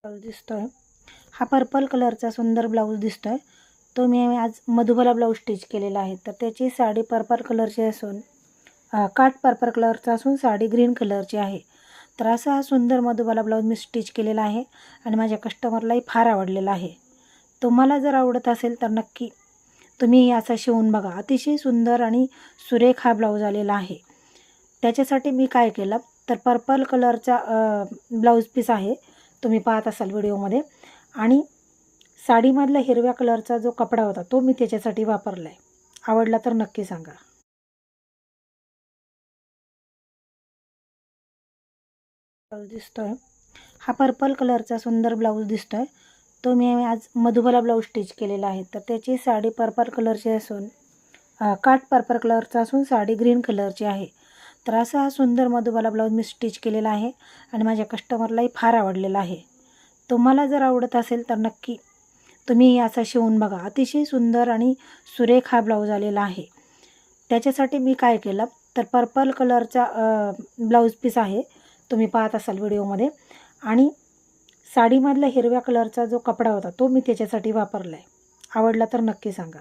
Blouse दिसतोय हा purple कलरचा सुंदर ब्लाऊज दिसतोय। तो मी आज मधुबाला ब्लाऊज स्टिच केलेला आहे। तर त्याची साडी पर्पल कलरची असून काठ पर्पल कलरचा असून साडी ग्रीन कलरची आहे। तर असा हा सुंदर मधुबाला ब्लाऊज मी स्टिच केलेला आहे आणि माझ्या कस्टमरलाही फार आवडलेला आहे। तुम्हाला जर आवडत असेल तर नक्की तुम्ही असा शिवून बघा। अतिशय सुंदर आणि सुरेख हा ब्लाऊज आलेला आहे। त्याच्यासाठी मी काय केलं तर पर्पल कलरचा ब्लाऊज पीस आहे, तुम्ही पाहत असाल व्हिडिओमध्ये, आणि साडीमधला हिरव्या कलरचा जो कपडा होता तो मी त्याच्यासाठी वापरला आहे। आवडला तर नक्की सांगा। ब्लाऊज दिसतोय हा पर्पल कलरचा सुंदर ब्लाऊज दिसतोय। तो मी आज मधुबाला ब्लाऊज स्टिच केलेला आहे। तर त्याची साडी पर्पल कलरची असून काठ पर्पल कलरचा असून साडी ग्रीन कलरची आहे। तर असा हा सुंदर मधुबाला ब्लाऊज मी स्टिच केलेला आहे आणि माझ्या कस्टमरलाही फार आवडलेला आहे। तुम्हाला जर आवडत असेल तर नक्की तुम्ही असा शिवून बघा। अतिशय सुंदर आणि सुरेख हा ब्लाऊज आलेला आहे। त्याच्यासाठी मी काय केलं तर पर्पल कलरचा ब्लाऊज पीस आहे, तुम्ही पाहत असाल व्हिडिओमध्ये, आणि साडीमधला हिरव्या कलरचा जो कपडा होता तो मी त्याच्यासाठी वापरला आहे। आवडला तर नक्की सांगा।